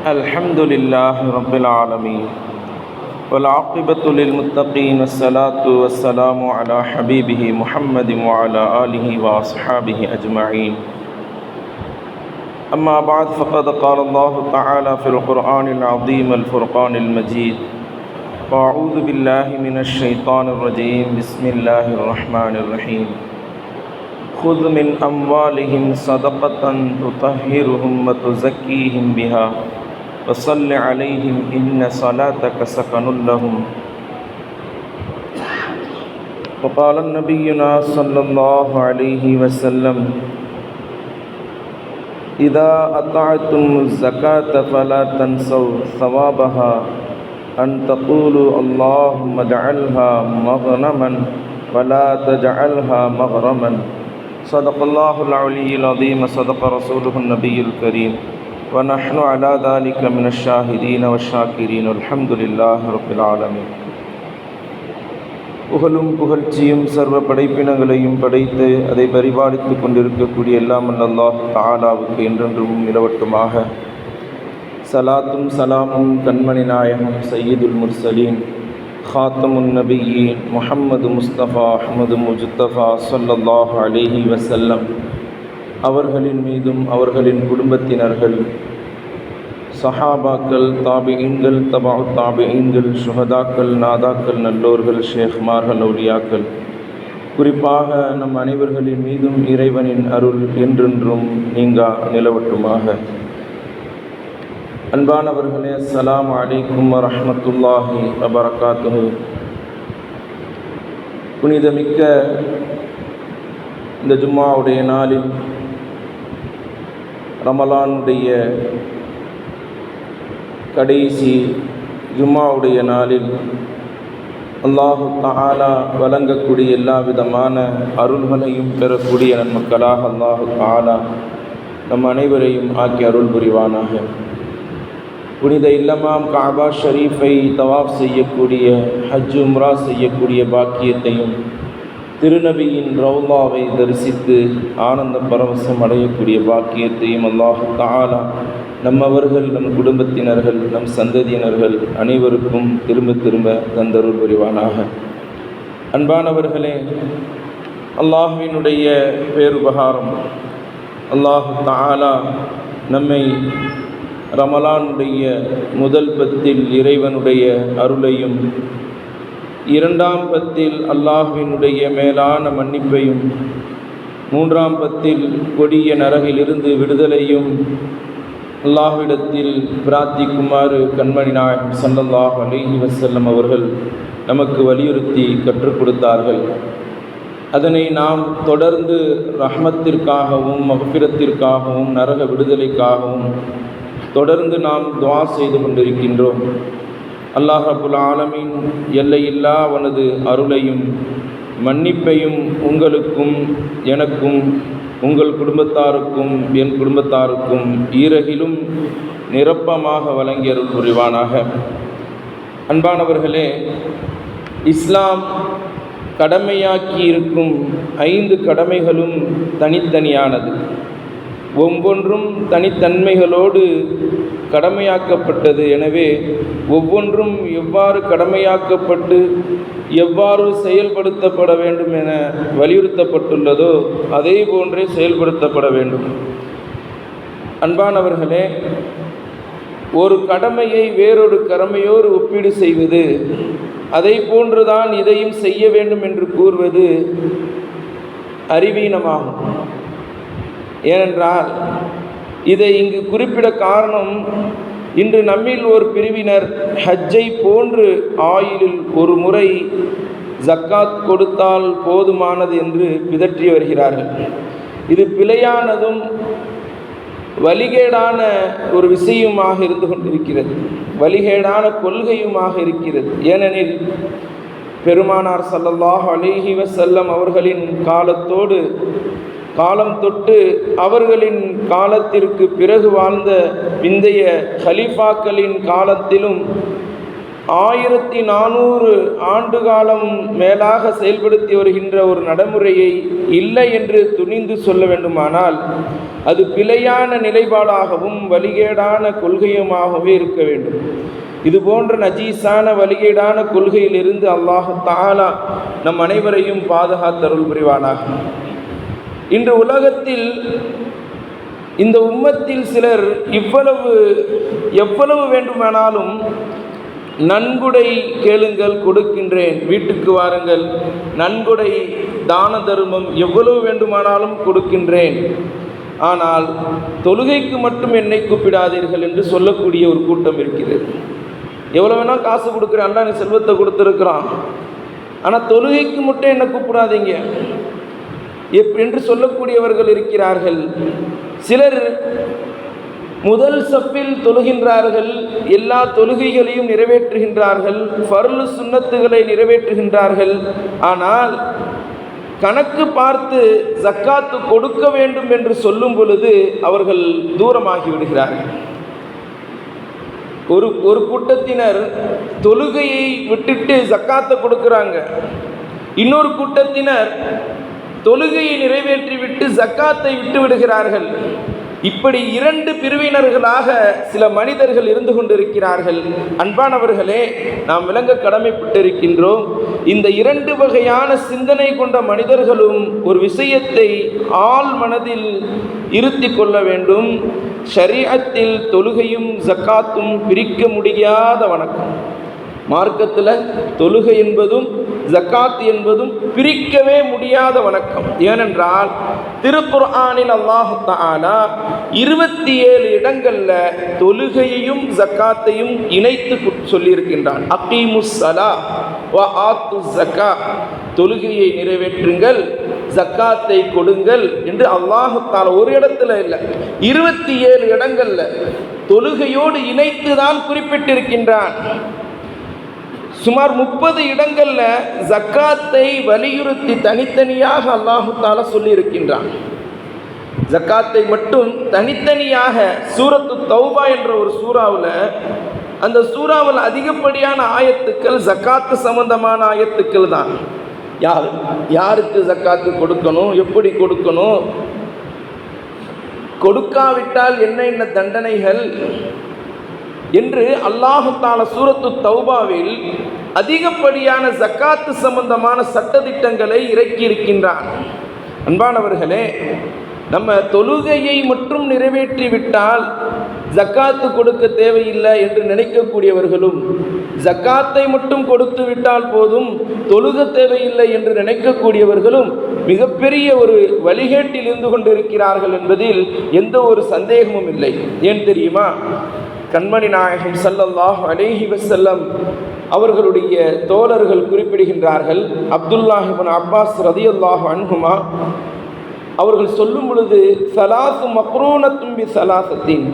الحمد لله رب العالمين والعاقبة للمتقين والصلاة والسلام على حبيبه محمد وعلى آله وأصحابه أجمعين. أما بعد فقد قال الله تعالى في القرآن العظيم الفرقان المجيد: وأعوذ بالله من الشيطان الرجيم بسم الله الرحمن الرحيم. خذ من أموالهم صدقة تطهرهم وتزكيهم بها وصل عليهم إن صلاتك سكن لهم. وقال نبينا صلى الله عليه وسلم: إذا أطعتم الزكاة فلا تنسوا ثوابها أن تقولوا اللهم اجعلها مغنما ولا تجعلها مغرما. صدق الله العلي العظيم صدق رسوله النبي الكريم ونحن على ذلك من الشاهدين والشاكرين الحمد لله رب العالمين. புகழும் புகழ்ச்சியும் சர்வ படைப்பினங்களையும் படைத்து அதை பரிபாலித்து கொண்டிருக்கக்கூடிய எல்லாம் அல்லாஹ் தஆலாவுக்கு என்றென்றும் நிலவட்டுமாக. சலாத்தும் சலாமும் கண்மணி நாயகம் சையீதுல் முர்சலீன் ஹாத்தமுன் நபியீன் முஹம்மது முஸ்தபா அஹ்மது முஜ்தபா ஸல்லல்லாஹு அலைஹி வஸல்லம் அவர்களின் மீதும் அவர்களின் குடும்பத்தினர்கள், சஹாபாக்கள், தாபிஈன்கள், தபஉ தாபிஈன்கள், சுஹதாக்கள், நாதாக்கள், நல்லோர்கள், ஷேக்மார்கள், அவுலியாக்கள், குறிப்பாக நம் அனைவர்களின் மீதும் இறைவனின் அருள் என்றென்றும் நீங்கா நிலவட்டுமாக. அன்பானவர்களே, அஸ்ஸலாமு அலைக்கும் வரஹ்மத்துல்லாஹி வபரகாத்துஹு. புனிதமிக்க இந்த ஜும்மாவுடைய நாளில், ரமலானுடைய கடைசி ஜும்மாவுடைய நாளில் அல்லாஹு தஆலா வழங்கக்கூடிய எல்லா விதமான அருள்களையும் பெறக்கூடிய நன்மக்களாக அல்லாஹு தஆலா நம் அனைவரையும் ஆக்கி அருள் புரிவானாக. புனித இல்லமாம் கஅபா ஷரீஃபை தவாஃப் செய்யக்கூடிய, ஹஜ் உம்ரா செய்யக்கூடிய பாக்கியத்தையும், திருநபியின் ரவுலாவை தரிசித்து ஆனந்த பரவசம் அடையக்கூடிய பாக்கியத்தையும் அல்லாஹு தஆலா நம்மவர்கள், நம் குடும்பத்தினர்கள், நம் சந்ததியினர்கள் அனைவருக்கும் திரும்ப திரும்ப தந்தருள் புரிவானாக. அன்பானவர்களே, அல்லாஹ்வினுடைய பேருபகாரம், அல்லாஹு தஆலா நம்மை ரமலானுடைய முதல் பத்தில் இறைவனுடைய அருளையும், இரண்டாம் பத்தில் அல்லாஹ்வினுடைய மேலான மன்னிப்பையும், மூன்றாம் பத்தில் கொடிய நரகிலிருந்து விடுதலையும் அல்லாஹ்விடத்தில் பிரார்த்திக்குமாறு கண்மணி நாயகம் ஸல்லல்லாஹு அலைஹி வஸல்லம் அவர்கள் நமக்கு வலியுறுத்தி கற்றுக் கொடுத்தார்கள். அதனை நாம் தொடர்ந்து ரஹ்மத்திற்காகவும், மக்ஃபிரத்திற்காகவும், நரக விடுதலைக்காகவும் தொடர்ந்து நாம் துஆ செய்து கொண்டிருக்கின்றோம். அல்லாஹ் ரப்புல் ஆலமீன் எல்லையில்லா அவனது அருளையும் மன்னிப்பையும் உங்களுக்கும் எனக்கும் உங்கள் குடும்பத்தாருக்கும் என் குடும்பத்தாருக்கும் ஈரகிலும் நிரப்பமாக வழங்கி அருள் புரிவானாக. அன்பானவர்களே, இஸ்லாம் கடமையாக்கி இருக்கும் 5 கடமைகளும் தனித்தனியானது. ஒவ்வொன்றும் தனித்தன்மைகளோடு கடமையாக்கப்பட்டது. எனவே ஒவ்வொன்றும் எவ்வாறு கடமையாக்கப்பட்டு எவ்வாறு செயல்படுத்தப்பட வேண்டும் என வலியுறுத்தப்பட்டுள்ளதோ அதே போன்றே செயல்படுத்தப்பட வேண்டும். அன்பானவர்களே, ஒரு கடமையை வேறொரு கடமையோடு ஒப்பீடு செய்வது, அதை போன்றுதான் இதையும் செய்ய வேண்டும் என்று கூறுவது அறிவீனமாகும். ஏனென்றால் இதை இங்கு குறிப்பிட காரணம், இன்று நம்மில் ஒரு பிரிவினர் ஹஜ்ஜை போன்று ஆயுளில் ஒரு முறை ஜக்காத் கொடுத்தால் போதுமானது என்று பிதற்றி வருகிறார்கள். இது பிழையானதும் வழிகேடான ஒரு விஷயமாக இருந்து கொண்டிருக்கிறது, வழிகேடான கொள்கையுமாக இருக்கிறது. ஏனெனில் பெருமானார் ஸல்லல்லாஹு அலைஹி வஸல்லம் அவர்களின் காலம் தொட்டு அவர்களின் காலத்திற்கு பிறகு வாழ்ந்த பிந்தைய கலீஃபாக்களின் காலத்திலும் 1400 ஆண்டு காலம் மேலாக செயல்படுத்தி வருகின்ற ஒரு நடைமுறையை இல்லை என்று துணிந்து சொல்ல வேண்டுமானால் அது பிழையான நிலைப்பாடாகவும் வழிகேடான கொள்கையுமாகவே இருக்க வேண்டும். இது போன்ற நஜீஸான வழிகேடான கொள்கையிலிருந்து அல்லாஹ் தஆலா நம் அனைவரையும் பாதுகாத்தருள் புரிவானாக. இன்று உலகத்தில் இந்த உம்மத்தில் சிலர் எவ்வளவு வேண்டுமானாலும் நன்கொடை கேளுங்கள் கொடுக்கின்றேன், வீட்டுக்கு வாருங்கள், நன்கொடை தான தர்மம் எவ்வளவு வேண்டுமானாலும் கொடுக்கின்றேன், ஆனால் தொழுகைக்கு மட்டும் என்னை கூப்பிடாதீர்கள் என்று சொல்லக்கூடிய ஒரு கூட்டம் இருக்கிறது. எவ்வளோ வேணால் காசு கொடுக்குறேன், அல்லா நீ செல்வத்தை கொடுத்துருக்குறான், ஆனால் தொழுகைக்கு மட்டும் என்னை கூப்பிடாதீங்க என்று சொல்லக்கூடியவர்கள் இருக்கிறார்கள். சிலர் முதல் சப்பில் தொழுகின்றார்கள், எல்லா தொழுகைகளையும் நிறைவேற்றுகின்றார்கள், ஃபர்லு சுன்னத்துகளை நிறைவேற்றுகின்றார்கள். ஆனால் கணக்கு பார்த்து ஜக்காத்து கொடுக்க வேண்டும் என்று சொல்லும் பொழுது அவர்கள் தூரமாகி விடுகிறார்கள். ஒரு கூட்டத்தினர் தொழுகையை விட்டுட்டு ஜக்காத்தை கொடுக்குறாங்க, இன்னொரு கூட்டத்தினர் தொழுகையை நிறைவேற்றிவிட்டு ஜக்காத்தை விட்டு விடுகிறார்கள். இப்படி இரண்டு பிரிவினர்களாக சில மனிதர்கள் இருந்து கொண்டிருக்கிறார்கள். அன்பானவர்களே, நாம் விளங்க கடமைப்பட்டிருக்கின்றோம். இந்த இரண்டு வகையான சிந்தனை கொண்ட மனிதர்களும் ஒரு விஷயத்தை ஆழ் மனதில் இருத்தி கொள்ள வேண்டும். ஷரீஅத்தில் தொழுகையும் ஜக்காத்தும் பிரிக்க முடியாத வணக்கம். மார்க்கத்தில் தொழுகை என்பதும் ஜக்காத் என்பதும் பிரிக்கவே முடியாத வணக்கம். ஏனென்றால் திருக்குர்ஆனில் அல்லாஹ் தஆலா 27 இடங்களில் தொழுகையையும் ஜக்காத்தையும் இணைத்து சொல்லியிருக்கின்றான். அகீமுஸ் ஸலா வ ஆத்துஸ் ஸக்கா, தொழுகையை நிறைவேற்றுங்கள், ஜக்காத்தை கொடுங்கள் என்று அல்லாஹ் தஆலா ஒரு இடத்துல இல்லை, 27 இடங்களில் தொழுகையோடு இணைத்து தான் குறிப்பிட்டிருக்கின்றான். சுமார் 30 இடங்களில் ஜக்காத்தை வலியுறுத்தி தனித்தனியாக அல்லாஹு தஆலா சொல்லி இருக்கின்றான். ஜக்காத்தை மட்டும் தனித்தனியாக சூரத்து தௌபா என்ற ஒரு சூறாவில், அந்த சூறாவில் அதிகப்படியான ஆயத்துக்கள் ஜக்காத்து சம்பந்தமான ஆயத்துக்கள் தான். யாருக்கு ஜக்காத்து கொடுக்கணும், எப்படி கொடுக்கணும், கொடுக்காவிட்டால் என்ன தண்டனைகள் என்று அல்லாஹு தஆலா சூரத்து தௌபாவில் அதிகப்படியான ஜக்காத்து சம்பந்தமான சட்டதிட்டங்களை இறக்கி இருக்கின்றான். அன்பானவர்களே, நம்ம தொழுகையை மட்டும் நிறைவேற்றிவிட்டால் ஜக்காத்து கொடுக்க தேவையில்லை என்று நினைக்கக்கூடியவர்களும், ஜக்காத்தை மட்டும் கொடுத்து விட்டால் போதும் தொழுக தேவையில்லை என்று நினைக்கக்கூடியவர்களும் மிகப்பெரிய ஒரு வழிகேட்டில் இருந்து கொண்டிருக்கிறார்கள் என்பதில் எந்த ஒரு சந்தேகமும் இல்லை. ஏன் தெரியுமா? கண்மணி நாயகம் ஸல்லல்லாஹு அலைஹி வஸல்லம் அவர்களுடைய தோழர்கள் குறிப்பிடுகின்றார்கள். அப்துல்லாஹ் இப்னு அப்பாஸ் ரலியல்லாஹு அன்ஹுமா அவர்கள் சொல்லும் பொழுது, ஸலாத்து மக்ரூனத்தும் பி ஸலாசத்தின்,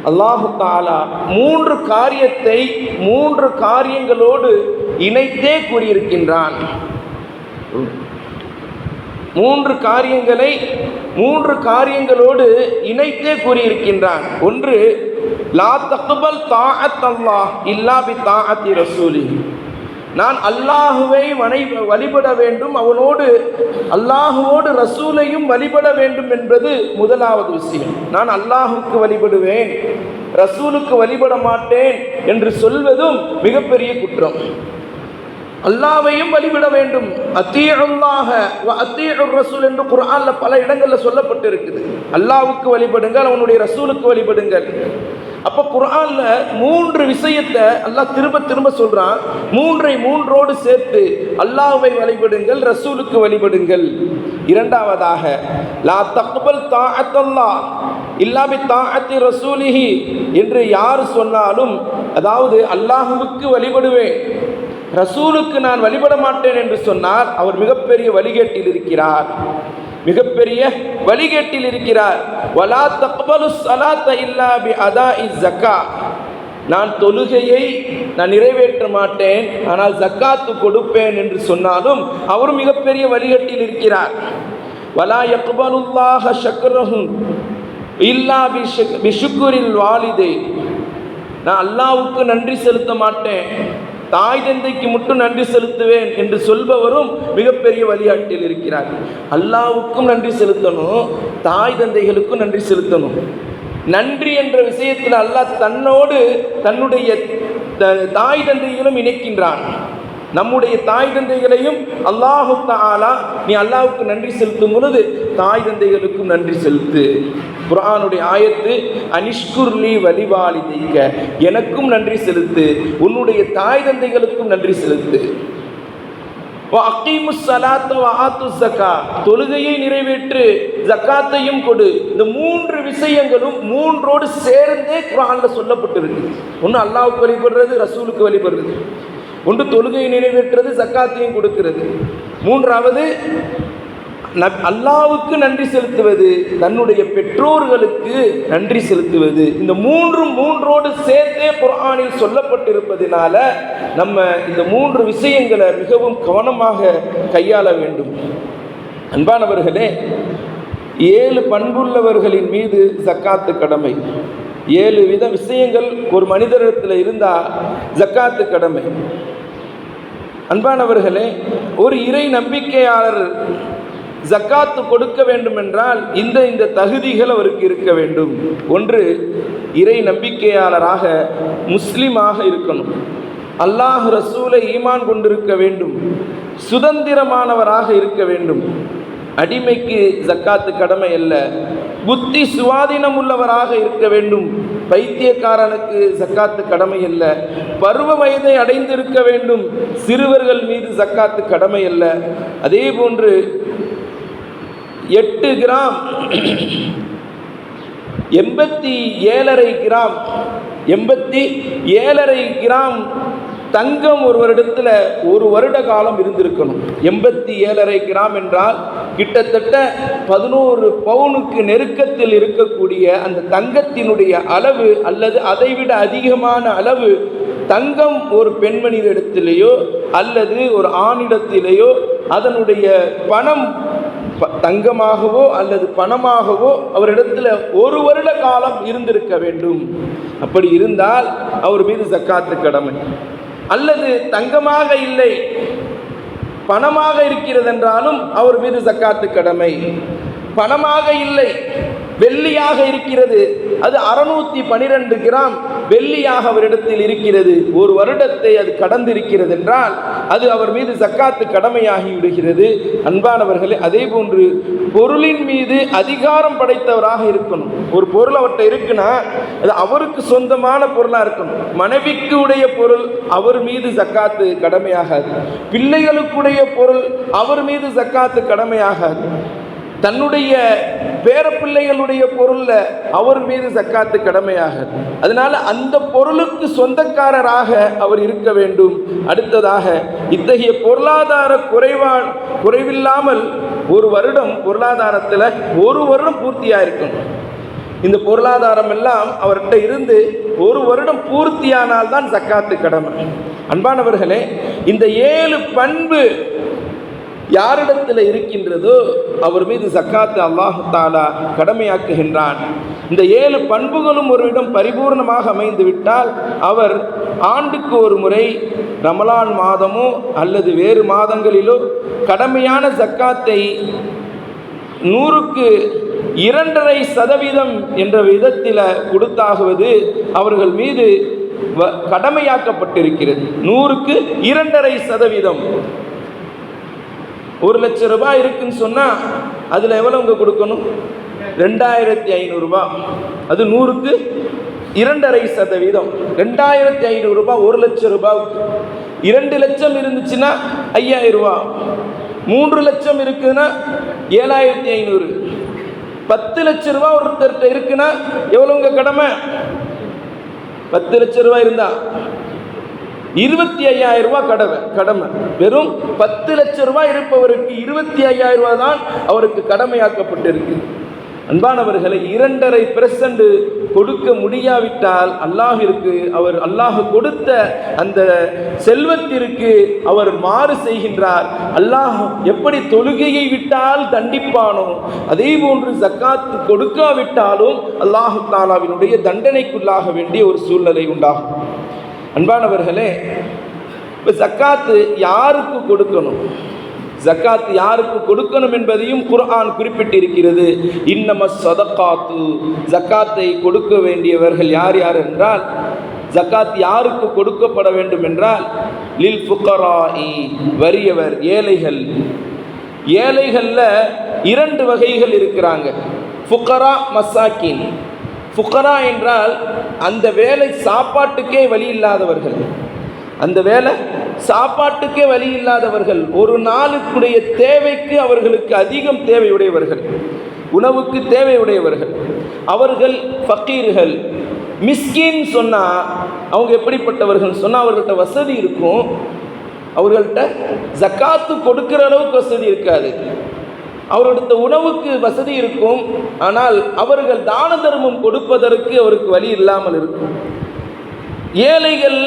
அல்லாஹு தஆலா 3 காரியத்தை 3 காரியங்களோடு இணைத்தே கூறியிருக்கின்றான். 3 காரியங்களை 3 காரியங்களோடு இணைத்தே கூறியிருக்கின்றான். ஒன்று, லா தக்பல் தாஅத் அல்லாஹ் இல்லா பி தாஅத்தி ரசூலிஹி, நான் அல்லாஹுவை வழிபட வேண்டும், அவனோடு அல்லாஹுவோடு ரசூலையும் வழிபட வேண்டும் என்பது முதலாவது விஷயம். நான் அல்லாஹுக்கு வழிபடுவேன், ரசூலுக்கு வழிபட மாட்டேன் என்று சொல்வதும் மிகப்பெரிய குற்றம். அல்லாஹ்வையும் வழிபட வேண்டும். அத்தீஉல்லாஹ வ அத்தீஉர் ரசூல் என்று குர்ஆன்ல பல இடங்களில் சொல்லப்பட்டிருக்குது. அல்லாஹ்வுக்கு வழிபடுங்கள், அவனுடைய ரசூலுக்கு வழிபடுங்கள். அப்போ குர்ஆன்ல 3 விஷயத்தை அல்லாஹ் திரும்ப திரும்ப சொல்றான். 3ஐ 3ஓடு சேர்த்து அல்லாஹ்வை வழிபடுங்கள், ரசூலுக்கு வழிபடுங்கள். இரண்டாவதாக, லா தக்பல் தாஅத்தல்லாஹ் இல்லா பி தாஅத்தி ரசூலிஹி என்று யார் சொன்னாலும், அதாவது அல்லாஹ்வுக்கு வழிபடுவேன், ரசூலுக்கு நான் வழிபட மாட்டேன் என்று சொன்னார், அவர் மிகப்பெரிய வழிகேட்டில் இருக்கிறார், மிகப்பெரிய வழிகேட்டில் இருக்கிறார். வலா தக்பலு ஸலாத்த இல்லா பி அதாஇ ஸக்கா, நான் தொழுகையை நான் நிறைவேற்ற மாட்டேன், ஆனால் ஜக்காத்து கொடுப்பேன் என்று சொன்னாலும் அவர் மிகப்பெரிய வழிகேட்டில் இருக்கிறார். வலா யக்பலுல்லாஹ ஷக்ரஹு இல்லா பி ஷுக்ரில் வாலிதை, நான் அல்லாஹ்வுக்கு நன்றி செலுத்த மாட்டேன், தாய் தந்தைக்கு மட்டும் நன்றி செலுத்துவேன் என்று சொல்பவரும் மிகப்பெரிய வழிகாட்டில் இருக்கிறார். அல்லாஹ்வுக்கும் நன்றி செலுத்தணும், தாய் தந்தைகளுக்கும் நன்றி செலுத்தணும். நன்றி என்ற விஷயத்தில் அல்லாஹ் தன்னோடு தன்னுடைய தாய் தந்தைகளும் இணைக்கின்றான். நம்முடைய தாய் தந்தைகளையும் அல்லாஹு தஆலா நீ அல்லாஹ்வுக்கு நன்றி செலுத்தும் பொழுது தாய் தந்தைகளுக்கும் நன்றி செலுத்து. குர்ஆனுடைய ஆயத்து அனிஷ்குர்லி வலிவாலிதைக்க, எனக்கும் நன்றி செலுத்து, உன்னுடைய தாய் தந்தைகளுக்கும் நன்றி செலுத்து. அகீமுஸ் ஸலாத்த வ ஆத்துஸ் ஸகாத், தொழுகையை நிறைவேற்று, ஜக்காத்தையும் கொடு. இந்த மூன்று விஷயங்களும் மூன்றோடு சேர்ந்தே குர்ஆன்ல சொல்லப்பட்டிருக்கு. ஒன்று அல்லாஹ்வுக்கு வழிபடுறது, ரசூலுக்கு வழிபடுறது. ஒன்று தொழுகையை நிறைவேற்றுறது, ஜக்காத்தையும் கொடுக்கிறது. மூன்றாவது அல்லாஹ்வுக்கு நன்றி செலுத்துவது, தன்னுடைய பெற்றோர்களுக்கு நன்றி செலுத்துவது. இந்த மூன்றோடு சேர்த்தே குர்ஆனில் சொல்லப்பட்டிருப்பதினால நம்ம இந்த மூன்று விஷயங்களை மிகவும் கவனமாக கையாள வேண்டும். அன்பானவர்களே, 7 பண்புள்ளவர்களின் மீது ஜக்காத்து கடமை. 7 வித விஷயங்கள் ஒரு மனிதரிடத்தில் இருந்தால் ஜக்காத்து கடமை. அன்பானவர்களே, ஒரு இறை நம்பிக்கையாளர் ஜக்காத்து கொடுக்க வேண்டும் என்றால் இந்த தகுதிகள் அவருக்கு இருக்க வேண்டும். ஒன்று, இறை நம்பிக்கையாளராக முஸ்லிமாக இருக்கணும், அல்லாஹ் ரசூலை ஈமான் கொண்டிருக்க வேண்டும், சுதந்திரமானவராக இருக்க வேண்டும். அடிமைக்கு ஜக்காத்து கடமை அல்ல. புத்தி சுவாதீனம் உள்ளவராக இருக்க வேண்டும். பைத்தியக்காரனுக்கு ஜக்காத்து கடமை அல்ல. பருவ வயதை அடைந்திருக்க வேண்டும். சிறுவர்கள் மீது ஜக்காத்து கடமை அல்ல. அதே போன்று 8 கிராம் 87.5 கிராம் 87.5 கிராம் தங்கம் ஒருவரிடத்தில் ஒரு வருட காலம் இருந்திருக்கணும். 87.5 கிராம் என்றால் கிட்டத்தட்ட 11 பவுனுக்கு நெருக்கத்தில் இருக்கக்கூடிய அந்த தங்கத்தினுடைய அளவு அல்லது அதைவிட அதிகமான அளவு தங்கம் ஒரு பெண்மணியிடத்திலேயோ அல்லது ஒரு ஆணிடத்திலேயோ அதனுடைய பணம் தங்கமாகவோ அல்லது பணமாகவோ அவரிடத்தில் ஒரு வருட காலம் இருந்திருக்க வேண்டும். அப்படி இருந்தால் அவர் மீது ஜக்காத்து கடமை. அல்லது தங்கமாக இல்லை, பணமாக இருக்கிறது என்றாலும் அவர் மீது ஜக்காத்து கடமை. பணமாக இல்லை, வெள்ளியாக இருக்கிறது, அது 612 கிராம் வெள்ளியாக அவரிடத்தில் இருக்கிறது, ஒரு வருடத்தை அது கடந்திருக்கிறது என்றால் அது அவர் மீது ஜக்காத்து கடமையாகி விடுகிறது. அன்பானவர்களே, அதே போன்று பொருளின் மீது அதிகாரம் படைத்தவராக இருக்கணும். ஒரு பொருள் அவர்கிட்ட இருக்குன்னா அது அவருக்கு சொந்தமான பொருளாக இருக்கணும். மனைவிக்கு உடைய பொருள் அவர் மீது ஜக்காத்து கடமையாகாது. பிள்ளைகளுக்குடைய பொருள் அவர் மீது ஜக்காத்து கடமையாகாது. தன்னுடைய பேரப்பிள்ளைகளுடைய பொருள்ல அவர் மீது ஜக்காத்து கடமையாகாது. அதனால அந்த பொருளுக்கு சொந்தக்காரராக அவர் இருக்க வேண்டும். அடுத்ததாக, இத்தகைய பொருளாதார குறைவில்லாமல் ஒரு வருடம் பொருளாதாரத்தில் ஒரு வருடம் பூர்த்தியாக இருக்கணும். இந்த பொருளாதாரம் எல்லாம் அவர்கிட்ட இருந்து ஒரு வருடம் பூர்த்தியானால்தான் ஜக்காத்து கடமை. அன்பானவர்களே, இந்த 7 பண்பு யாரிடத்தில் இருக்கின்றதோ அவர் மீது ஜக்காத்து அல்லாஹ் தஆலா கடமையாக்குகின்றான். இந்த 7 பண்புகளும் ஒருவிடம் பரிபூர்ணமாக அமைந்து விட்டால் அவர் ஆண்டுக்கு ஒரு முறை ரமலான் மாதமோ அல்லது வேறு மாதங்களிலோ கடமையான ஜக்காத்தை 100க்கு 2.5% என்ற விதத்தில் கொடுத்தாகுவது அவர்கள் மீது கடமையாக்கப்பட்டிருக்கிறது. 100க்கு 2.5%. 1 லட்சம் ரூபாய் இருக்குன்னு சொன்னால் அதில் எவ்வளோங்க கொடுக்கணும்? 2500 ரூபாய். அது 100க்கு 2.5%. 2500 ரூபாய் 1 லட்சம் ரூபாய்க்கு. 2 லட்சம் இருந்துச்சுன்னா 5000 ரூபாய். 3 லட்சம் இருக்குன்னா 7500. 10 லட்சம் ரூபாய் ஒருத்தர்கிட்ட இருக்குன்னா எவ்வளோங்க கடமை? 10 லட்சம் ரூபாய் இருந்தா 25,000 ரூபாய் கடமை. வெறும் 10 லட்சம் ரூபாய் இருப்பவருக்கு 25,000 ரூபாய் தான் அவருக்கு கடமையாக்கப்பட்டிருக்கு. அன்பானவர்களை 2.5% கொடுக்க முடியாவிட்டால் அல்லாஹ் கொடுத்த அந்த செல்வத்திற்கு அவர் மாறு செய்கின்றார். அல்லாஹ் எப்படி தொழுகையை விட்டால் தண்டிப்பானோ அதே போன்று ஜக்காத் கொடுக்காவிட்டாலும் அல்லாஹ் தஆலாவினுடைய தண்டனைக்குள்ளாக வேண்டிய ஒரு சூழ்நிலை உண்டாகும். அன்பானவர்களே, இப்போ ஜக்காத்து யாருக்கு கொடுக்கணும், ஜக்காத் யாருக்கு கொடுக்கணும் என்பதையும் குர்ஆன் குறிப்பிட்டிருக்கிறது. இன்னமஸ் ஸதகாத்து, ஜக்காத்தை கொடுக்க வேண்டியவர்கள் யார் யார் என்றால், ஜக்காத் யாருக்கு கொடுக்கப்பட வேண்டும் என்றால் லில் ஃபுகராஇ, வறியவர், ஏழைகள். ஏழைகளில் 2 வகைகள் இருக்கிறாங்க, ஃபுகரா, மசாக்கின். ஃபுகரா என்றால் அந்த வேலை சாப்பாட்டுக்கே வழி இல்லாதவர்கள், அந்த வேலை சாப்பாட்டுக்கே வழி இல்லாதவர்கள், ஒரு நாளுக்குடைய தேவைக்கு அவர்களுக்கு அதிகம் தேவையுடையவர்கள், உணவுக்கு தேவையுடையவர்கள், அவர்கள் ஃபக்கீர்கள். மிஸ்கின் சொன்னால் அவங்க எப்படிப்பட்டவர்கள் சொன்னால், அவர்கள்ட்ட வசதி இருக்கும், அவர்கள்ட்ட ஜக்காத்து கொடுக்கிற அளவுக்கு வசதி இருக்காது, அவர்கள்ட்ட உணவுக்கு வசதி இருக்கும், ஆனால் அவர்கள் தான தர்மம் கொடுப்பதற்கு அவருக்கு வழி இல்லாமல் இருக்கும். ஏழைகள்,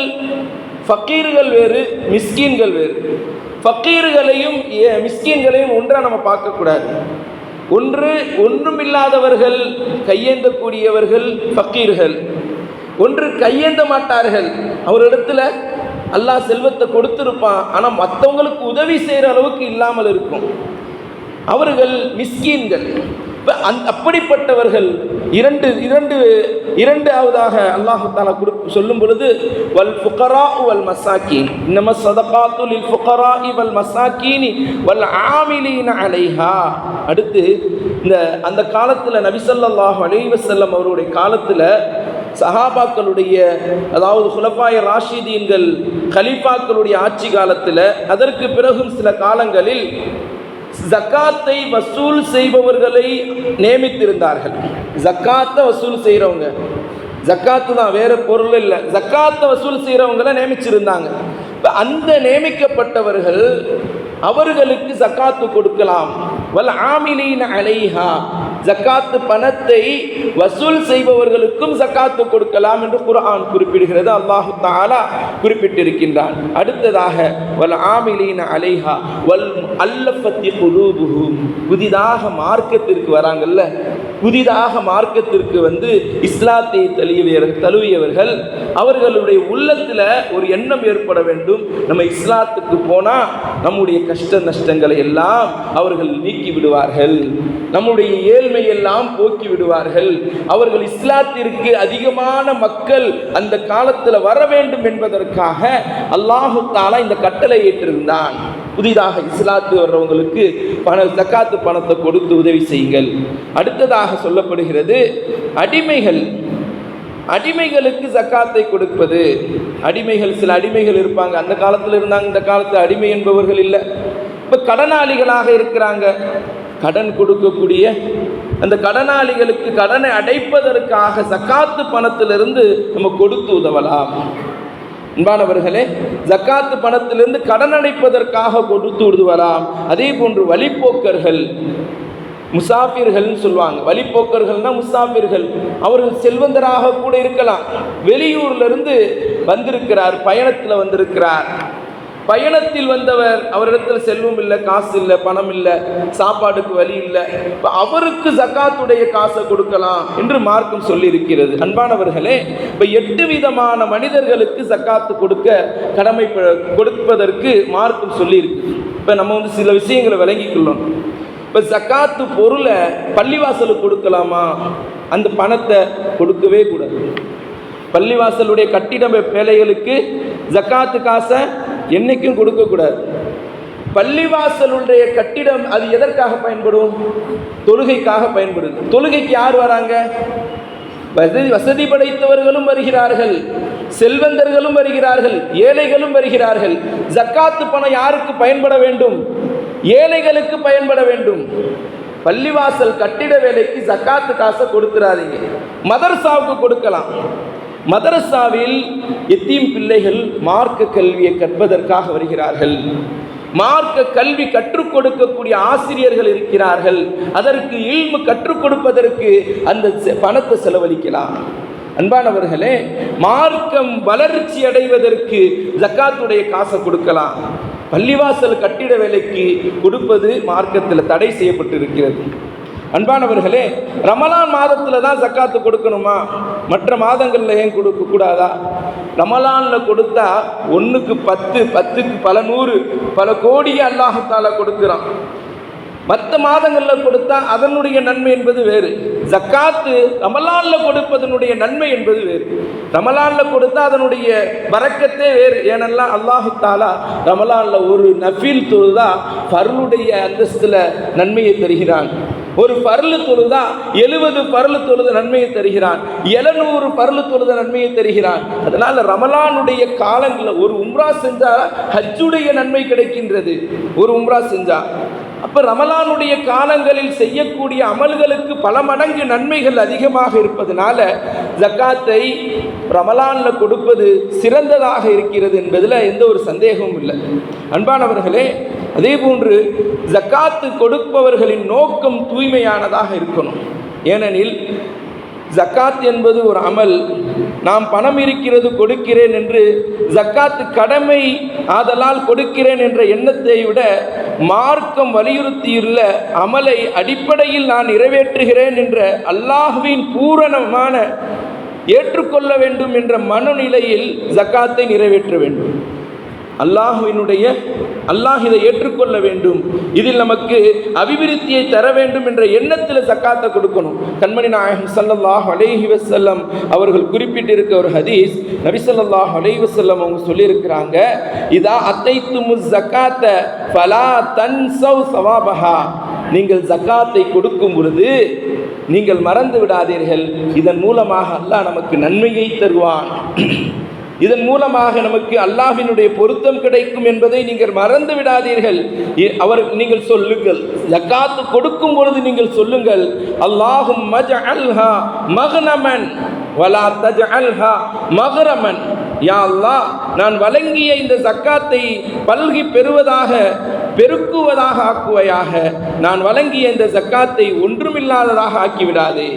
ஃபக்கீர்கள் வேறு, மிஸ்கீன்கள் வேறு. ஃபக்கீர்களையும் மிஸ்கீன்களையும் ஒன்றாக நம்ம பார்க்கக்கூடாது. ஒன்றுமில்லாதவர்கள், கையேந்தக்கூடியவர்கள் ஃபக்கீர்கள். ஒன்று கையேந்த மாட்டார்கள், அவரிடத்துல அல்லாஹ் செல்வத்தை கொடுத்துருப்பான், ஆனால் மற்றவங்களுக்கு உதவி செய்கிற அளவுக்கு இல்லாமல் இருக்கும், அவர்கள் மிஸ்கீன்கள். அப்படிப்பட்டவர்கள் இரண்டாவதாக அல்லாஹ் தஆலா சொல்லும் பொழுது வல் ஃபுகரா வல் மசாக்கீன், இன்னமஸ் ஸதகாத்து லில் ஃபுகராஇ வல் மசாக்கீன் வல் ஆமிலீன அலைஹா. அடுத்து அந்த காலத்தில் நபி ஸல்லல்லாஹு அலைஹி வஸல்லம் அவருடைய காலத்தில் சஹாபாக்களுடைய, அதாவது குலஃபாய ராஷிதீன்கள், கலீஃபாக்களுடைய ஆட்சி காலத்தில், அதற்கு பிறகும் சில காலங்களில் ஜக்காத்தை வசூல் செய்பவர்களை நியமித்திருந்தார்கள். ஜக்காத்தை வசூல் செய்கிறவங்க, ஜக்காத்து தான், வேற பொருள் இல்லை, ஜக்காத்தை வசூல் செய்கிறவங்களை நியமிச்சிருந்தாங்க. அந்த நியமிக்கப்பட்டவர்கள் அவர்களுக்கு ஜக்காத்து கொடுக்கலாம். வல் ஆமிலீன அலைஹா, ஜக்காத்து பணத்தை வசூல் செய்பவர்களுக்கும் ஜக்காத்து கொடுக்கலாம் என்று குர்ஆன் குறிப்பிடுகிறது, அல்லாஹ் தஆலா குறிப்பிட்டிருக்கின்றான். அடுத்ததாக வல் ஆமிலீன அலைஹா வல் அல்லஃபத்தி குலூபுஹும், புதிதாக மார்க்கத்திற்கு வராங்கல்ல, புதிதாக மார்க்கத்திற்கு இஸ்லாத்தை தழுவியவர்கள், அவர்களுடைய உள்ளத்தில் ஒரு எண்ணம் ஏற்பட வேண்டும், நம்ம இஸ்லாத்துக்கு போனால் நம்முடைய கஷ்ட நஷ்டங்களை எல்லாம் அவர்கள் நீக்கி விடுவார்கள், நம்முடைய ஏழ்மையெல்லாம் போக்கி விடுவார்கள், அவர்கள் இஸ்லாத்திற்கு அதிகமான மக்கள் அந்த காலத்தில் வர வேண்டும் என்பதற்காக அல்லாஹ் தஆலா இந்த கட்டளை ஏற்றிருந்தான். புதிதாக இஸ்லாத்து வர்றவங்களுக்கு ஜக்காத்து பணத்தை கொடுத்து உதவி செய்யுங்கள். அடுத்ததாக சொல்லப்படுகிறது அடிமைகளுக்கு ஜக்காத்தை கொடுப்பது. அடிமைகள், சில அடிமைகள் இருப்பாங்க, அந்த காலத்தில் இருந்தாங்க, இந்த காலத்தில் அடிமை என்பவர்கள் இல்லை. இப்போ கடனாளிகளாக இருக்கிறாங்க, கடன் கொடுக்கக்கூடிய அந்த கடனாளிகளுக்கு கடனை அடைப்பதற்காக ஜக்காத்து பணத்திலிருந்து நம்ம கொடுத்து உதவலாம். அன்பானவர்களே, ஜக்காத்து பணத்திலிருந்து கடன் அடைப்பதற்காக கொடுத்து உதவலாம். அதே போன்று வழிப்போக்கர்கள், முசாஃபிர்கள் சொல்லுவாங்க, வழிப்போக்கர்கள்னா முசாஃபிர்கள், அவர்கள் செல்வந்தராக கூட இருக்கலாம், வெளியூர்லேருந்து வந்திருக்கிறார், பயணத்தில் வந்திருக்கிறார், பயணத்தில் வந்தவர், அவரிடத்தில் செல்வம் இல்லை, காசு இல்லை, பணம் இல்லை, சாப்பாடுக்கு வழி இல்லை, இப்போ அவருக்கு ஜக்காத்துடைய காசை கொடுக்கலாம் என்று மார்க்கம் சொல்லி இருக்கிறது. அன்பானவர்களே, இப்போ 8 விதமான மனிதர்களுக்கு ஜக்காத்து கொடுப்பதற்கு மார்க்கம் சொல்லி இருக்கு. இப்போ நம்ம சில விஷயங்களை விளங்கிக்கொள்ளணும். இப்போ ஜக்காத்து பொருளை பள்ளிவாசலுக்கு கொடுக்கலாமா? அந்த பணத்தை கொடுக்கவே கூடாது. பள்ளிவாசலுடைய கட்டிட வேலைகளுக்கு ஜக்காத்து காசை என்னைக்கும் கொடுக்கக்கூடாது. பள்ளிவாசலுடைய கட்டிடம் அது எதற்காக பயன்படும்? தொழுகைக்காக பயன்படுது. தொழுகைக்கு யார் வராங்க? வசதி படைத்தவர்களும் வருகிறார்கள், செல்வந்தர்களும் வருகிறார்கள், ஏழைகளும் வருகிறார்கள். ஜக்காத்து பணம் யாருக்கு பயன்பட வேண்டும்? ஏழைகளுக்கு பயன்பட வேண்டும். பள்ளிவாசல் கட்டிட வேலைக்கு ஜக்காத்து காசை கொடுத்துறாதீங்க. மதரசாவுக்கு கொடுக்கலாம். மதரசாவில் எத்தீம் பிள்ளைகள் மார்க்க கல்வியை கற்பதற்காக வருகிறார்கள். மார்க்க கல்வி கற்றுக் கொடுக்கக்கூடிய ஆசிரியர்கள் இருக்கிறார்கள். அதற்கு இல்மு கற்றுக் கொடுப்பதற்கு அந்த பணத்தை செலவழிக்கலாம். அன்பானவர்களே, மார்க்கம் வளர்ச்சி அடைவதற்கு ஜக்காத்துடைய காசை கொடுக்கலாம். பள்ளிவாசல் கட்டிட வேலைக்கு கொடுப்பது மார்க்கத்தில் தடை செய்யப்பட்டிருக்கிறது. அன்பானவர்களே, ரமலான் மாதத்தில் தான் ஜக்காத்து கொடுக்கணுமா? மற்ற மாதங்களில் ஏன் கொடுக்க கூடாதா? ரமலானில் கொடுத்தா 1க்கு 10, 10க்கு பல 100, பல கோடியை அல்லாஹ் தஆலா கொடுக்குறான். மற்ற மாதங்களில் கொடுத்தா அதனுடைய நன்மை என்பது வேறு. ஜக்காத்து ரமலானில் கொடுப்பதனுடைய நன்மை என்பது வேறு. ரமலானில் கொடுத்தா அதனுடைய பரக்கத்தே வேறு. ஏனெல்லாம் அல்லாஹ் தஆலா ரமலானில் ஒரு நஃபில் தொழுதா ஃபர்லுடைய அந்தஸ்தில் நன்மையை தருகிறான். ஒரு பர்லு தொழுதா 70 பர்லு தொழுத நன்மையை தருகிறான். 700 பர்லு தொழுத நன்மையை தருகிறான். அதனால ரமலானுடைய காலங்களில் ஒரு உம்ரா செஞ்சா ஹஜ்ஜுடைய நன்மை கிடைக்கின்றது. ஒரு உம்ரா செஞ்சா அப்ப ரமலானுடைய காலங்களில் செய்யக்கூடிய அமல்களுக்கு பல மடங்கு நன்மைகள் அதிகமாக இருப்பதனால ஜக்காத்தை ரமலான்ல கொடுப்பது சிறந்ததாக இருக்கிறது என்பதில் எந்த ஒரு சந்தேகமும் இல்லை. அன்பானவர்களே, அதே போன்று ஜக்காத்து கொடுப்பவர்களின் நோக்கம் தூய்மையானதாக இருக்கணும். ஏனெனில் ஜக்காத் என்பது ஒரு அமல். நாம் பணம் இருக்கிறது கொடுக்கிறேன் என்று ஜக்காத்து கடமை ஆதலால் கொடுக்கிறேன் என்ற எண்ணத்தை விட மார்க்கம் வலியுறுத்தியுள்ள அமலை அடிப்படையில் நான் நிறைவேற்றுகிறேன் என்ற அல்லாஹ்வின் பூரணமான ஏற்றுக்கொள்ள வேண்டும் என்ற மனநிலையில் ஜக்காத்தை நிறைவேற்ற வேண்டும். அல்லாஹ் இதை ஏற்றுக்கொள்ள வேண்டும், இதில் நமக்கு அபிவிருத்தியை தர வேண்டும் என்ற எண்ணத்தில் ஜக்காத்தை கொடுக்கணும். கண்மணி நாயகம் ஸல்லல்லாஹு அலைஹி வஸல்லம் அவர்கள் குறிப்பிட்டிருக்க ஒரு ஹதீஸ், நபி ஸல்லல்லாஹு அலைஹி வஸல்லம் அவங்க சொல்லியிருக்கிறாங்க, இதா அத்தைத்துமுஸ் ஸகாத்த ஃபலா தன்ஸவ் ஸவாபஹா, நீங்கள் ஜக்காத்தை கொடுக்கும் பொழுது நீங்கள் மறந்து விடாதீர்கள், இதன் மூலமாக அல்லாஹ் நமக்கு நன்மையை தருவான், இதன் மூலமாக நமக்கு அல்லாஹ்வினுடைய பொருத்தம் கிடைக்கும் என்பதை நீங்கள் மறந்து விடாதீர்கள். நீங்கள் சொல்லுங்கள், ஜக்காத்து கொடுக்கும் பொழுது நீங்கள் சொல்லுங்கள், அல்லாஹும்ம ஜஅல்ஹா மக்னமன் வலா தஜஅல்ஹா மக்ரமன், யா அல்லாஹ், நான் வழங்கிய இந்த ஜக்காத்தை பல்கி பெருக்குவதாக ஆக்குவையாக, நான் வழங்கிய இந்த ஜக்காத்தை ஒன்றுமில்லாததாக ஆக்கிவிடாதே.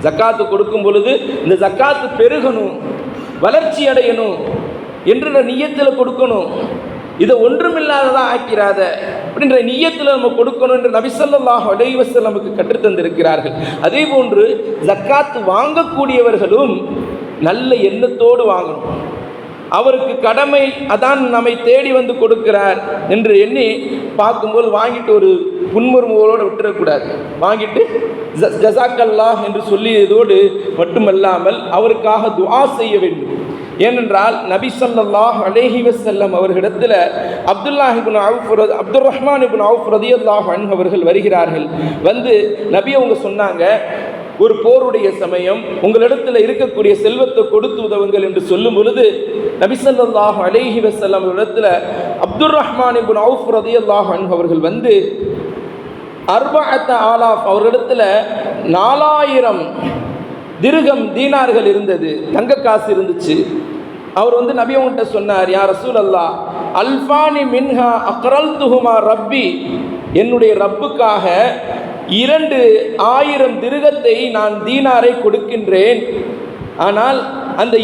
ஜக்காத்து கொடுக்கும் பொழுது இந்த ஜக்காத்து பெருகணும், வளர்ச்சி அடையணும் என்ற நிய்யத்தில் கொடுக்கணும். இதை ஒன்றுமில்லாததான் ஆக்கிறாத அப்படின்ற நிய்யத்தில் நம்ம கொடுக்கணும் என்று நபி ஸல்லல்லாஹு அலைஹி வஸல்லம் நமக்கு கற்றுத்தந்திருக்கிறார்கள். அதே போன்று ஜக்காத்து வாங்கக்கூடியவர்களும் நல்ல எண்ணத்தோடு வாங்கணும். அவருக்கு கடமை அதான் நம்மை தேடி வந்து கொடுக்கிறார் என்று எண்ணி பார்க்கும்போது வாங்கிட்டு ஒரு புன்முறுமுகளோடு விட்டுறக்கூடாது. வாங்கிட்டு ஜஸாக்கல்லாஹ் என்று சொல்லியதோடு மட்டுமல்லாமல் அவருக்காக துஆ செய்ய வேண்டும். ஏனென்றால் நபி ஸல்லல்லாஹு அலைஹி வஸல்லம் அவர்களிடத்தில் அப்துர் ரஹ்மான் இப்னு அவுஃப் ரலியல்லாஹு அன்ஹு அவர்கள் வருகிறார்கள். வந்து நபி அவங்க சொன்னாங்க, ஒரு போருடைய சமயம் உங்களிடத்தில் இருக்கக்கூடிய செல்வத்தை கொடுத்து உதவுங்கள் என்று சொல்லும் பொழுது நபி ஸல்லல்லாஹு அலைஹி வஸல்லம் இடத்துல அப்துர் ரஹ்மான் இப்னு அவுஃப் ரலியல்லாஹு அன்ஹு அவர்கள் வந்து 4000 அவர்களிடத்தில் 4000 திர்ஹம் தீனார்கள் இருந்தது, தங்க காசு இருந்துச்சு. அவர் வந்து நபி அவங்கள்ட்ட சொன்னார், யா ரசூலல்லாஹ், அல்ஃபானி மின்ஹா அக்ரல்துஹுமா ரப்பி, என்னுடைய ரப்புக்காக 2000 திர்ஹத்தை நான் தீனாரை கொடுக்கின்றேன். ஆனால் அந்த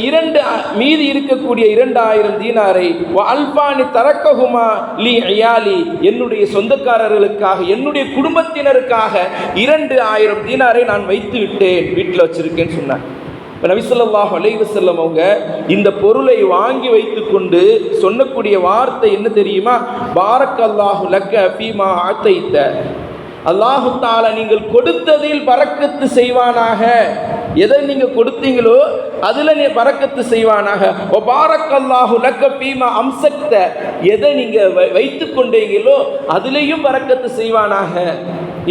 மீதி இருக்கக்கூடிய 2000 தீனாரை அல்பானி தரக்ககுமா லி அயாலி, என்னுடைய சொந்தக்காரர்களுக்காக, என்னுடைய குடும்பத்தினருக்காக 2000 தீனாரை நான் வைத்து விட்டேன், வீட்டில் வச்சிருக்கேன்னு சொன்னார். இப்போ நபி ஸல்லல்லாஹு அலைஹி வஸல்லம் அவங்க இந்த பொருளை வாங்கி வைத்து கொண்டு சொன்னக்கூடிய வார்த்தை என்ன தெரியுமா? பாரக்கல்லாஹு லக்க ஃபீமா ஆத்தைத்த, அல்லாஹு தஆலா நீங்கள் கொடுத்ததில் பரக்கத்து செய்வானாக, எதை நீங்கள் கொடுத்தீங்களோ அதில் நீ பரக்கத்து செய்வானாக. ஓ பாரக்கல்லாஹு லக்க ஃபீமா அம்சக்த, எதை நீங்கள் வைத்து கொண்டீங்களோ அதிலேயும் பரக்கத்து செய்வானாக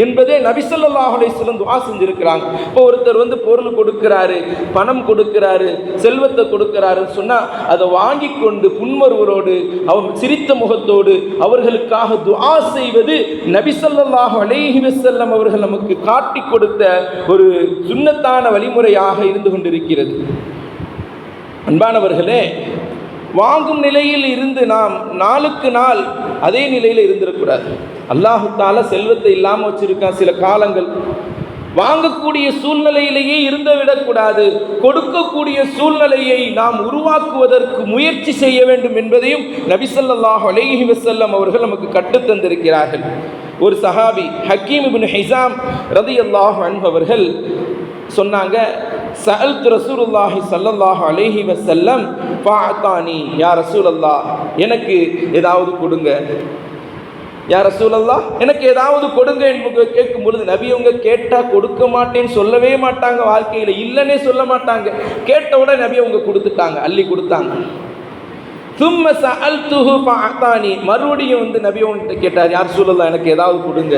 என்பதே நபி ஸல்லல்லாஹு அலைஹி வஸல்லம் துஆ செஞ்சிருக்கிறாங்க. இப்போ ஒருத்தர் வந்து பொருள் கொடுக்கிறாரு, பணம் கொடுக்கிறாரு, செல்வத்தை கொடுக்கிறாருன்னு சொன்னால் அதை வாங்கி கொண்டு புன்மருவரோடு அவர் சிரித்த முகத்தோடு அவர்களுக்காக துஆ செய்வது நபி ஸல்லல்லாஹு அலைஹி வஸல்லம் அவர்கள் நமக்கு காட்டி கொடுத்த ஒரு சுன்னத்தான வழிமுறையாக இருந்து கொண்டிருக்கிறது. அன்பானவர்களே, வாங்கும் நிலையில் இருந்து நாம் நாளுக்கு நாள் அதே நிலையில் இருந்திடக்கூடாது. அல்லாஹு தஆலா செல்வத்தை இல்லாமல் வச்சிருக்கான். சில காலங்கள் வாங்கக்கூடிய சூழ்நிலையிலேயே இருந்து விடக்கூடாது. கொடுக்கக்கூடிய சூழ்நிலையை நாம் உருவாக்குவதற்கு முயற்சி செய்ய வேண்டும் என்பதையும் நபி ஸல்லல்லாஹு அலைஹி வஸல்லம் அவர்கள் நமக்கு கற்றுத்தந்திருக்கிறார்கள். ஒரு சஹாபி ஹக்கீம் இப்னு ஹிஸாம் ரலியல்லாஹு அன்ஹு அவர்கள் சொன்னாங்க, சஅல்து ரசூலுல்லாஹி ஸல்லல்லாஹு அலைஹி வஸல்லம் ஃபஅதானி, யா ரசூலல்லாஹ் எனக்கு ஏதாவது கொடுங்க, யா ரசூலல்லாஹ் எனக்கு ஏதாவது கொடுங்க என்று கேட்கும் பொழுது நபி அவங்க கேட்டால் கொடுக்க மாட்டேன்னு சொல்லவே மாட்டாங்க. வாழ்க்கையில் இல்லைன்னே சொல்ல மாட்டாங்க. கேட்ட உடனே நபி அவங்க கொடுத்துட்டாங்க, அள்ளி கொடுத்தாங்க. சும்ம சஅல்துஹு ஃபஅதானி, மறுபடியும் நபி அவங்க கேட்டார், யா ரசூலல்லாஹ் எனக்கு ஏதாவது கொடுங்க.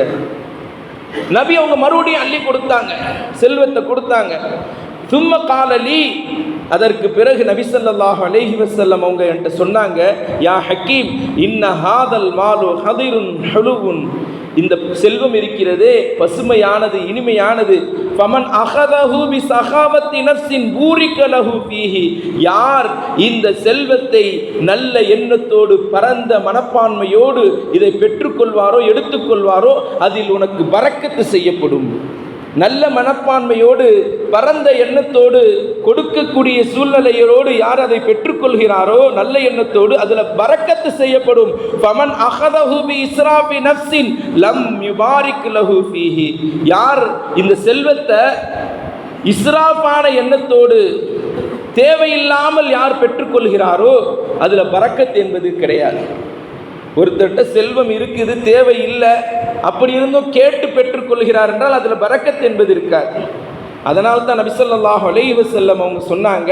நபி அவங்க மறுபடியும் அள்ளி கொடுத்தாங்க, செல்வத்தை கொடுத்தாங்க. சும்ம காலலி, அதற்கு பிறகு நபி ஸல்லல்லாஹு அலைஹி வஸல்லம் அவங்க என்கிட்ட சொன்னாங்க, யா ஹக்கீம் இன்ன ஹாதல் மாலு ஹதிருன் ஹுலுவுன், இந்த செல்வம் இருக்கிறதே பசுமையானது, இனிமையானது. ஃபமன் அஹதஹு பி ஸகாவத்தி நஃப்ஸின் பூரிக லஹு ஃபீஹி, யார் இந்த செல்வத்தை நல்ல எண்ணத்தோடு பரந்த மனப்பான்மையோடு இதை பெற்றுக்கொள்வாரோ எடுத்துக்கொள்வாரோ அதில் உனக்கு பரக்கத்து செய்யப்படும். நல்ல மனப்பான்மையோடு பரந்த எண்ணத்தோடு கொடுக்கக்கூடிய சூழ்நிலையோடு யார் அதை பெற்றுக்கொள்கிறாரோ நல்ல எண்ணத்தோடு அதில் பரக்கத்து செய்யப்படும். ஃபமன் அஹதஹு பி இஸ்ராஃபி நஃப்ஸின் லம் யுபாரிக் லஹு ஃபீஹி, யார் இந்த செல்வத்தை இஸ்ராஃபான எண்ணத்தோடு தேவையில்லாமல் யார் பெற்றுக்கொள்கிறாரோ அதில் பரக்கத்து என்பது கிடையாது. ஒருத்தட்ட செல்வம் இருக்குது, தேவை இல்லை, அப்படி இருந்தும் கேட்டு பெற்றுக்கொள்கிறார் என்றால் அதில் பரக்கத் என்பது இருக்காது. அதனால தான் நபி ஸல்லல்லாஹு அலைஹி வஸல்லம் அவங்க சொன்னாங்க,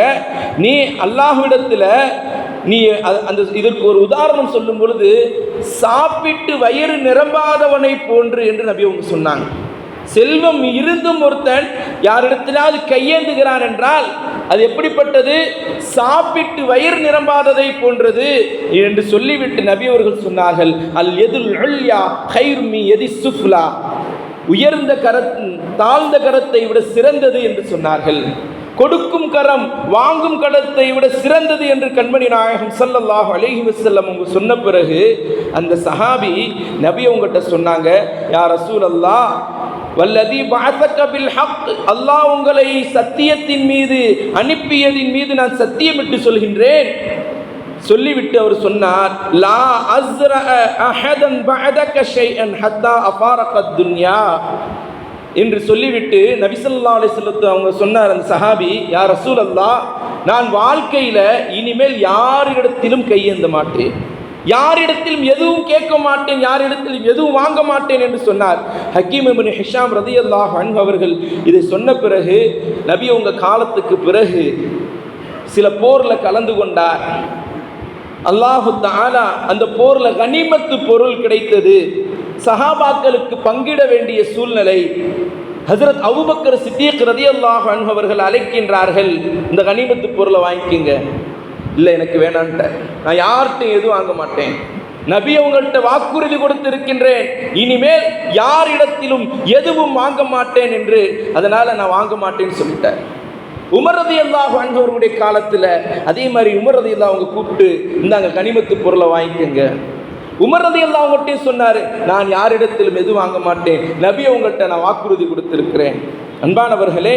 நீ அல்லாஹ்விடத்தில் நீ அந்த இதற்கு ஒரு உதாரணம் சொல்லும் பொழுது சாப்பிட்டு வயிறு நிரம்பாதவனை போன்று என்று நபி அவங்க சொன்னாங்க. செல்வம் இருந்தும் ஒருத்தன் யாரிடத்திலாவது கையேந்துகிறான் என்றால் அது எப்படிப்பட்டது? சாப்பிட்டு வயிறு நிரம்பாததை போன்றது என்று சொல்லிவிட்டு நபி அவர்கள் சொன்னார்கள், அல் யதுல் உல்யா கைர் மின் யதி சுஃப்லா, உயர்ந்த கரத்தின் தாழ்ந்த கரத்தை விட சிறந்தது என்று சொன்னார்கள். கொடுக்கும் கரம் வாங்கும் கரத்தை விட சிறந்தது என்று கண்மணி நாயகம் ஸல்லல்லாஹு அலைஹி வஸல்லம் அவங்க சொன்ன பிறகு அந்த சஹாபி நபி அவங்ககிட்ட சொன்னாங்க, யா ரசூலல்லாஹ் வல்லதி பஅஸக பில் ஹக், அல்லாஹ் உங்களை சத்தியத்தின் மீது அனுப்பியதின் மீது நான் சத்தியமிட்டு சொல்கின்றேன். சொல்லிவிட்டு அவர் சொன்னார், லா அஸ்ர அஹதன் பஅதக ஷைஅன் ஹத்தா அஃபாரகத் துன்யா என்று சொல்லிவிட்டு நபி ஸல்லல்லாஹு அலைஹி வஸல்லம் அவங்க சொன்னார் அந்த சஹாபி, யா ரசூலல்லாஹ் நான் வாழ்க்கையில் இனிமேல் யாரிடத்திலும் கையேந்த மாட்டேன், யாரிடத்திலும் எதுவும் கேட்க மாட்டேன், யாரிடத்திலும் எதுவும் வாங்க மாட்டேன் என்று சொன்னார். ஹக்கீம் இப்னு ஹிஷாம் ரலியல்லாஹு அன்ஹு அவர்கள் இதை சொன்ன பிறகு நபி அவங்க காலத்துக்கு பிறகு சில போரில் கலந்து கொண்டார். அல்லாஹு தஆலா அந்த போரில் கனிமத்து பொருள் கிடைத்தது. சஹாபாக்களுக்கு பங்கிட வேண்டிய சூழ்நிலை. ஹஜ்ரத் அபூபக்கர் சித்தீக் ரலியல்லாஹு அன்ஹு அவர்கள் அழைக்கின்றார்கள், இந்த கனிமத்து பொருளை வாங்கிக்கிங்க. இல்லை எனக்கு வேணான்ட்ட, நான் யார்கிட்டையும் எதுவும் வாங்க மாட்டேன், நபி அவங்கள்ட்ட வாக்குறுதி கொடுத்து இருக்கின்றேன், இனிமேல் யாரிடத்திலும் எதுவும் வாங்க மாட்டேன் என்று, அதனால் நான் வாங்க மாட்டேன்னு சொல்லிட்டேன். உமர் ரலியல்லாஹு அன்ஹு அவர்களுடைய காலத்தில் அதே மாதிரி உமர் ரலியல்லாஹு அவங்க கூப்பிட்டு இந்தாங்க கனிமத்து பொருளை வாங்கிக்கோங்க. உமர் ரலியல்லாஹு அவங்கள்ட்டையும் சொன்னார், நான் யாரிடத்திலும் எதுவும் வாங்க மாட்டேன், நபி அவங்கள்ட்ட நான் வாக்குறுதி கொடுத்திருக்கிறேன். அன்பானவர்களே,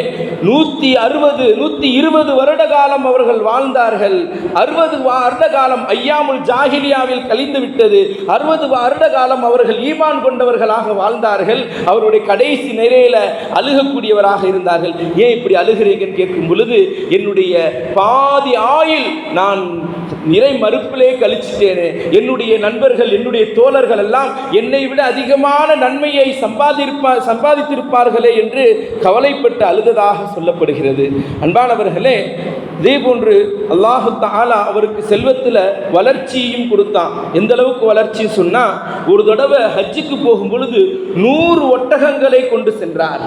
120 வருட காலம் அவர்கள் வாழ்ந்தார்கள். 60 வருட காலம் ஐயாமுல் ஜாஹிலியாவில் கழிந்து விட்டது. 60 வருட காலம் அவர்கள் ஈமான் கொண்டவர்களாக வாழ்ந்தார்கள். அவருடைய கடைசி நிலையில அழுகக்கூடியவராக இருந்தார்கள். ஏன் இப்படி அழுகிறீங்கன்னு கேட்கும் பொழுது, என்னுடைய பாதி ஆயுள் நான் நிறை மறுப்பிலே கழிச்சிட்டேனே, என்னுடைய நண்பர்கள் என்னுடைய தோழர்கள் எல்லாம் என்னை விட அதிகமான நன்மையை சம்பாதித்திருப்பார்களே என்று கவலைப்பட்டு அழுததாக சொல்லப்படுகிறது. அன்பானவர்களே, இதே போன்று அல்லாஹு தஆலா அவருக்கு செல்வத்தில் வளர்ச்சியும் கொடுத்தான். எந்த அளவுக்கு வளர்ச்சி சொன்னால், ஒரு தடவை ஹஜ்ஜுக்கு போகும் பொழுது 100 ஒட்டகங்களை கொண்டு சென்றார்.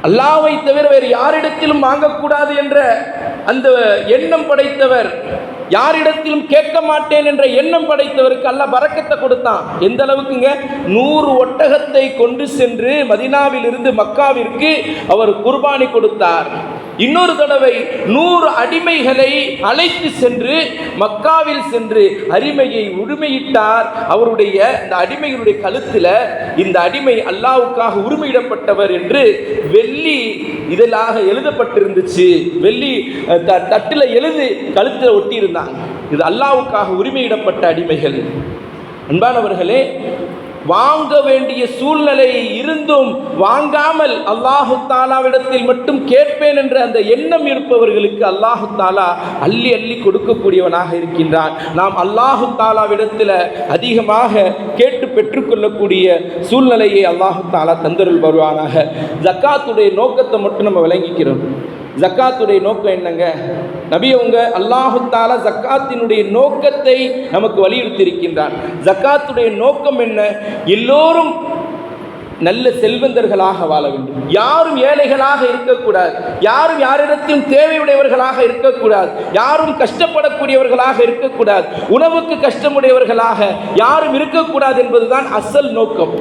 அல்லாஹ்வை தவிர வேறு யாரிடத்திலும் வாங்கக்கூடாது என்ற அந்த எண்ணம் படைத்தவர், யாரிடத்திலும் கேட்க மாட்டேன் என்ற எண்ணம் படைத்தவருக்கு அல்லாஹ் பரக்கத்தை கொடுத்தான். எந்த அளவுக்குங்க? 100 ஒட்டகத்தை கொண்டு சென்று மதீனாவில் இருந்து மக்காவிற்கு அவர் குர்பானி கொடுத்தார். இன்னொரு தடவை 100 அடிமைகளை அழைத்து சென்று மக்காவில் சென்று அடிமையை உரிமையிட்டார். அவருடைய இந்த அடிமைகளுடைய கழுத்தில் இந்த அடிமை அல்லாஹ்வுக்காக உரிமையிடப்பட்டவர் என்று வெள்ளி இதழாக எழுதப்பட்டிருந்துச்சு. வெள்ளி தட்டில் எழுதி கழுத்தில் ஒட்டி இருந்தாங்க. இது அல்லாஹ்வுக்காக உரிமையிடப்பட்ட அடிமைகள். அன்பானவர்களே, வாங்க வேண்டிய சூழ்நிலை இருந்தும் வாங்காமல் அல்லாஹு தாலாவிடத்தில் மட்டும் கேட்பேன் என்ற அந்த எண்ணம் இருப்பவர்களுக்கு அல்லாஹு தாலா அள்ளி அள்ளி கொடுக்கக்கூடியவனாக இருக்கின்றான். நாம் அல்லாஹு தாலாவிடத்தில் அதிகமாக கேட்டு பெற்றுக்கொள்ளக்கூடிய சூழ்நிலையை அல்லாஹு தாலா தந்தருள் வருவானாக. ஜக்காத்துடைய நோக்கத்தை மட்டும் நம்ம விளங்கிக்கிறோம். ஜக்காத்துடைய நோக்கம் என்னங்க? நபி அவங்க அல்லாஹு தஆலா ஜக்காத்தினுடைய நோக்கத்தை நமக்கு வலியுறுத்தி இருக்கின்றான். ஜக்காத்துடைய நோக்கம் என்ன? எல்லோரும் நல்ல செல்வந்தர்களாக வாழ வேண்டும். யாரும் ஏழைகளாக இருக்கக்கூடாது. யாரும் யாரிடத்திலும் தேவையுடையவர்களாக இருக்கக்கூடாது. யாரும் கஷ்டப்படக்கூடியவர்களாக இருக்கக்கூடாது. உணவுக்கு கஷ்டமுடையவர்களாக யாரும் இருக்கக்கூடாது என்பதுதான் அசல் நோக்கம்.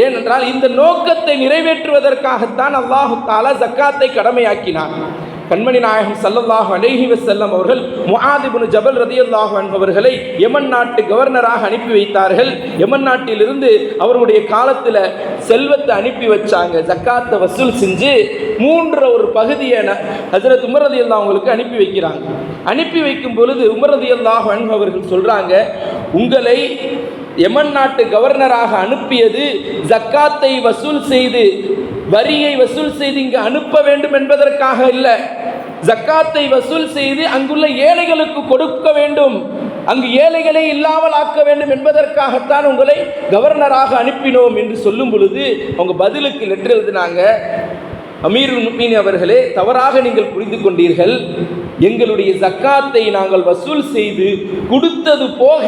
ஏனென்றால் இந்த நோக்கத்தை நிறைவேற்றுவதற்காகத்தான் அல்லாஹு தஆலா ஜக்காத்தை கடமையாக்கினார். கண்மணி நாயகம் ஸல்லல்லாஹு அலைஹி வஸல்லம் அவர்கள் முஆத் இப்னு ஜபல் ரலியல்லாஹு அன்ஹு அவர்களை யமன் நாட்டு கவர்னராக அனுப்பி வைத்தார்கள். யமன் நாட்டிலிருந்து அவருடைய காலத்தில் செல்வத்தை அனுப்பி வச்சாங்க. ஜக்காத்தை வசூல் செஞ்சு 3 பகுதியை ஹஜ்ரத் உமர் ரலியல்லாஹு அவங்களுக்கு அனுப்பி வைக்கிறாங்க. அனுப்பி வைக்கும் பொழுது உமர் ரலியல்லாஹு அன்ஹு அவர்கள் சொல்றாங்க, உங்களை யமன் நாட்டு கவர்னராக அனுப்பியது ஜக்காத்தை வசூல் செய்து வரியை வசூல் செய்து இங்கு அனுப்ப வேண்டும் என்பதற்காக இல்லை. ஜக்காத்தை வசூல் செய்து அங்குள்ள ஏழைகளுக்கு கொடுக்க வேண்டும், அங்கு ஏழைகளை இல்லாமல் ஆக்க வேண்டும் என்பதற்காகத்தான் உங்களை கவர்னராக அனுப்பினோம் என்று சொல்லும் பொழுது அவங்க பதிலுக்கு லெட்டர் எழுதினாங்க, அமீருல் முஃமினீன் அவர்களே, தவறாக நீங்கள் புரிந்து கொண்டீர்கள். எங்களுடைய ஜக்காத்தை நாங்கள் வசூல் செய்து கொடுத்தது போக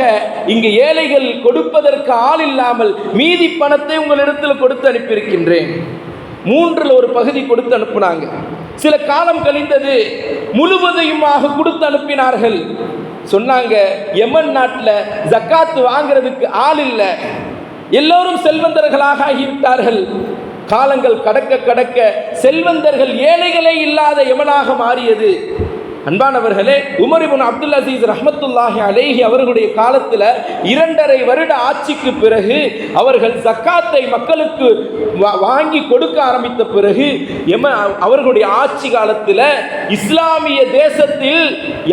இங்கு ஏழைகள் கொடுப்பதற்கு ஆள் இல்லாமல் மீதி பணத்தை உங்களிடத்தில் கொடுத்து அனுப்பியிருக்கின்றேன். 3 பகுதி கொடுத்து அனுப்பினாங்க. சில காலம் கழிந்தது, முழுவதையுமாக கொடுத்து அனுப்பினார்கள். சொன்னாங்க, யமன் நாட்டில் ஜக்காத்து வாங்கிறதுக்கு ஆள் இல்லை, எல்லோரும் செல்வந்தர்களாக ஆகிவிட்டார்கள். காலங்கள் கடக்க கடக்க செல்வந்தர்கள் ஏழைகளே இல்லாத யமனாக மாறியது. அன்பானவர்களே, உமர் இப்னு அப்துல் அசீஸ் ரஹ்மத்துல்லாஹி அலைஹி அவர்களுடைய காலத்தில் 2.5 வருட ஆட்சிக்கு பிறகு அவர்கள் ஜக்காத்தை மக்களுக்கு வாங்கி கொடுக்க ஆரம்பித்த பிறகு அவர்களுடைய ஆட்சி காலத்தில் இஸ்லாமிய தேசத்தில்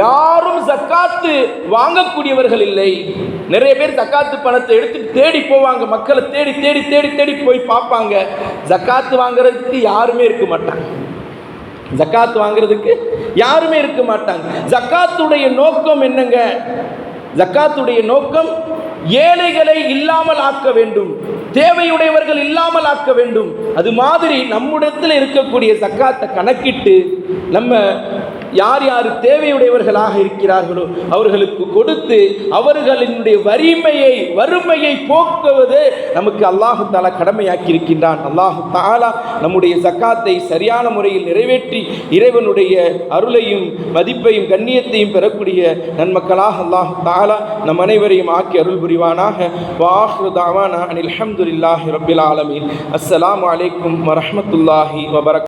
யாரும் ஜக்காத்து வாங்கக்கூடியவர்கள் இல்லை. நிறைய பேர் ஜக்காத்து பணத்தை எடுத்துட்டு தேடி போவாங்க, மக்களை தேடி தேடி தேடி தேடி போய் பார்ப்பாங்க. ஜக்காத்து வாங்குறதுக்கு யாருமே இருக்க மாட்டாங்க. ஜக்காத் வாங்குறதுக்கு யாருமே இருக்க மாட்டாங்க. ஜக்காத்துடைய நோக்கம் என்னங்க? ஜக்காத்துடைய நோக்கம் ஏழைகளை இல்லாமல் ஆக்க வேண்டும், தேவையுடையவர்கள் இல்லாமல் ஆக்க வேண்டும். அது மாதிரி நம்மிடத்தில் இருக்கக்கூடிய ஜக்காத்தை கணக்கிட்டு நம்ம யார் யார் தேவையுடையவர்களாக இருக்கிறார்களோ அவர்களுக்கு கொடுத்து அவர்களினுடைய வறுமையை போக்குவது நமக்கு அல்லாஹு தஆலா கடமையாக்கி இருக்கின்றான். அல்லாஹு தஆலா நம்முடைய ஜக்காத்தை சரியான முறையில் நிறைவேற்றி இறைவனுடைய அருளையும் மதிப்பையும் கண்ணியத்தையும் பெறக்கூடிய நன்மக்களாக அல்லாஹு தஆலா நம் அனைவரையும் ஆக்கி அருள் புரிவானாக. வாஹிரு தஅவானா அனில் ஹம்துலில்லாஹி ரப்பில் ஆலமீன். அஸ்ஸலாமு அலைக்கும் வரஹ்மத்துல்லாஹி வபரகாத்துஹு.